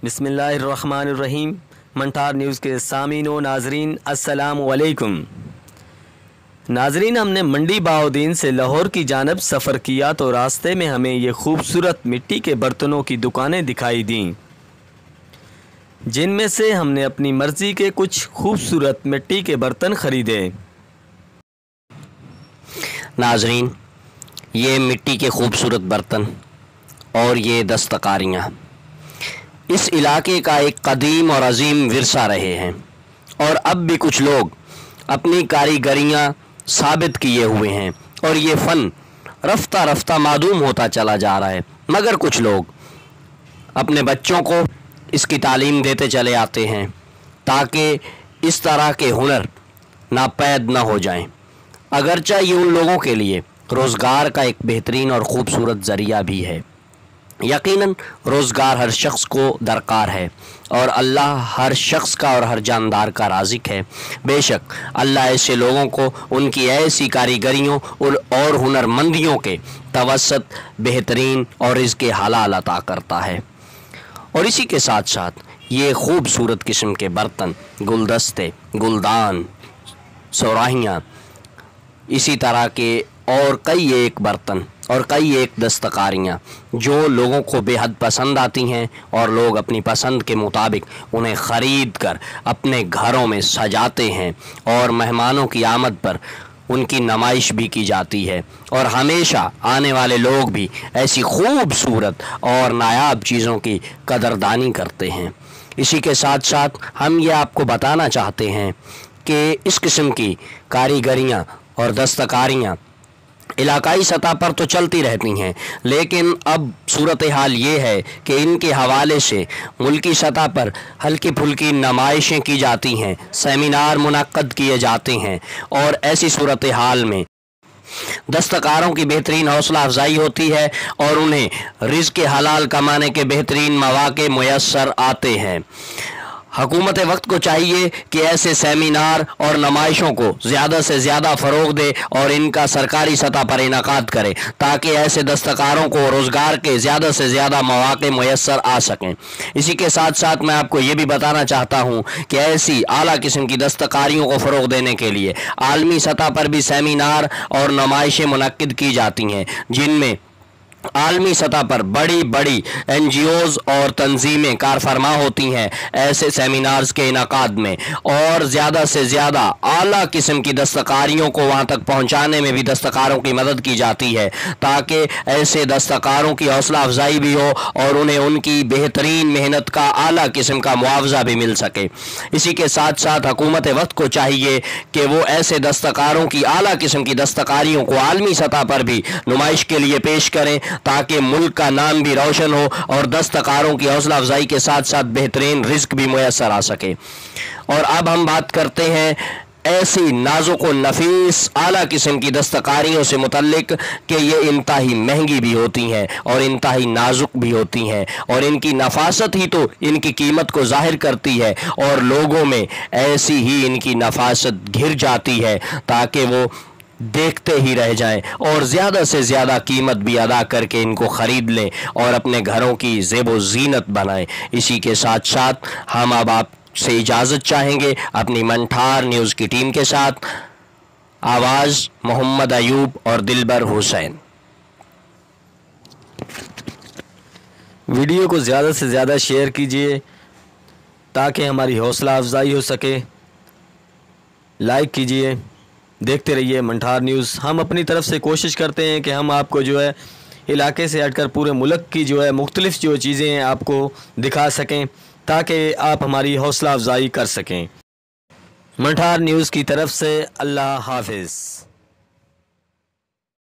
बिस्मिल्लाहिर्रहमानिर्रहीम। मंठार न्यूज़ के सामीन व नाजरीन अस्सलाम वालेकुम। नाजरीन, हमने मंडी बहाउद्दीन से लाहौर की जानब सफ़र किया तो रास्ते में हमें ये खूबसूरत मिट्टी के बर्तनों की दुकानें दिखाई दीं, जिनमें से हमने अपनी मर्ज़ी के कुछ खूबसूरत मिट्टी के बर्तन ख़रीदे। नाजरीन, ये मिट्टी के खूबसूरत बर्तन और ये दस्तकारियाँ इस इलाके का एक कदीम और अजीम विरसा रहे हैं, और अब भी कुछ लोग अपनी कारीगरियाँ साबित किए हुए हैं और ये फ़न रफ्ता रफ्ता मादूम होता चला जा रहा है। मगर कुछ लोग अपने बच्चों को इसकी तालीम देते चले आते हैं ताकि इस तरह के हुनर नापैद न हो जाएं। अगरचा ये उन लोगों के लिए रोज़गार का एक बेहतरीन और ख़ूबसूरत ज़रिया भी है। यकीनन रोज़गार हर शख्स को दरकार है और अल्लाह हर शख्स का और हर जानदार का राज़िक है। बेशक अल्लाह ऐसे लोगों को उनकी ऐसी कारीगरियों और हुनरमंदियों के तवस्सुत बेहतरीन और रिज़्क़ हलाल अता करता है। और इसी के साथ साथ ये खूबसूरत किस्म के बर्तन, गुलदस्ते, गुलदान, सुराहियाँ, इसी तरह के और कई एक बर्तन और कई एक दस्तकारियाँ जो लोगों को बेहद पसंद आती हैं और लोग अपनी पसंद के मुताबिक उन्हें ख़रीद कर अपने घरों में सजाते हैं और मेहमानों की आमद पर उनकी नुमाइश भी की जाती है। और हमेशा आने वाले लोग भी ऐसी खूबसूरत और नायाब चीज़ों की कदरदानी करते हैं। इसी के साथ साथ हम ये आपको बताना चाहते हैं कि इस किस्म की कारीगरियाँ और दस्तकारियाँ इलाकाई सतह पर तो चलती रहती हैं, लेकिन अब सूरत हाल ये है कि इनके हवाले से मुल्की सतह पर हल्की फुल्की नुमाइशें की जाती हैं, सेमिनार मुनक्कद किए जाते हैं, और ऐसी सूरत हाल में दस्तकारों की बेहतरीन हौसला अफजाई होती है और उन्हें रिज़्क़ हलाल कमाने के बेहतरीन मौक़े मुयस्सर आते हैं। हुकूमत वक्त को चाहिए कि ऐसे सेमिनार और नुमाइशों को ज़्यादा से ज़्यादा फ़रोग़ दे और इनका सरकारी सतह पर इनाकाद करे ताकि ऐसे दस्तकारों को रोज़गार के ज़्यादा से ज़्यादा मौक़े मुयस्सर आ सकें। इसी के साथ साथ मैं आपको ये भी बताना चाहता हूँ कि ऐसी आला किस्म की दस्तकारियों को फ़रोग़ देने के लिए आलमी सतह पर भी सेमिनार और नुमाइशें मुनक्किद की जाती हैं, जिनमें आलमी सतह पर बड़ी बड़ी NGOs और तंजीमें कारफरमा होती हैं ऐसे सेमिनार्स के इनाकाद में, और ज़्यादा से ज़्यादा आला किस्म की दस्तकारियों को वहाँ तक पहुँचाने में भी दस्तकारों की मदद की जाती है ताकि ऐसे दस्तकारों की हौसला अफजाई भी हो और उन्हें उनकी बेहतरीन मेहनत का आला किस्म का मुआवजा भी मिल सके। इसी के साथ साथ हुकूमत वक्त को चाहिए कि वो ऐसे दस्तकारों की आला किस्म की दस्तकारियों को आलमी सतह पर भी नुमाइश के लिए पेश करें ताकि मुल्क का नाम भी रोशन हो और दस्तकारों की हौसला अफजाई के साथ साथ बेहतरीन रिज़्क़ भी मुयस्सर आ सके। और अब हम बात करते हैं ऐसी नाजुक व नफीस आला किस्म की दस्तकारियों से मुतल्लिक कि ये इंतहाई महंगी भी होती हैं और इंतहाई नाजुक भी होती हैं, और इनकी नफासत ही तो इनकी कीमत को ज़ाहिर करती है और लोगों में ऐसी ही इनकी नफासत घिर जाती है ताकि वो देखते ही रह जाएं और ज़्यादा से ज़्यादा कीमत भी अदा करके इनको ख़रीद लें और अपने घरों की ज़ेबो ज़ीनत बनाएं। इसी के साथ साथ हम अब आपसे इजाज़त चाहेंगे अपनी मंठार न्यूज़ की टीम के साथ। आवाज़ मोहम्मद अयूब और दिलबर हुसैन। वीडियो को ज़्यादा से ज़्यादा शेयर कीजिए ताकि हमारी हौसला अफजाई हो सके। लाइक कीजिए, देखते रहिए मंठार न्यूज़। हम अपनी तरफ से कोशिश करते हैं कि हम आपको जो है इलाके से हटकर पूरे मुल्क की जो है मुख्तलिफ़ जो चीज़ें हैं आपको दिखा सकें ताकि आप हमारी हौसला अफजाई कर सकें। मंठार न्यूज़ की तरफ से अल्लाह हाफिज़।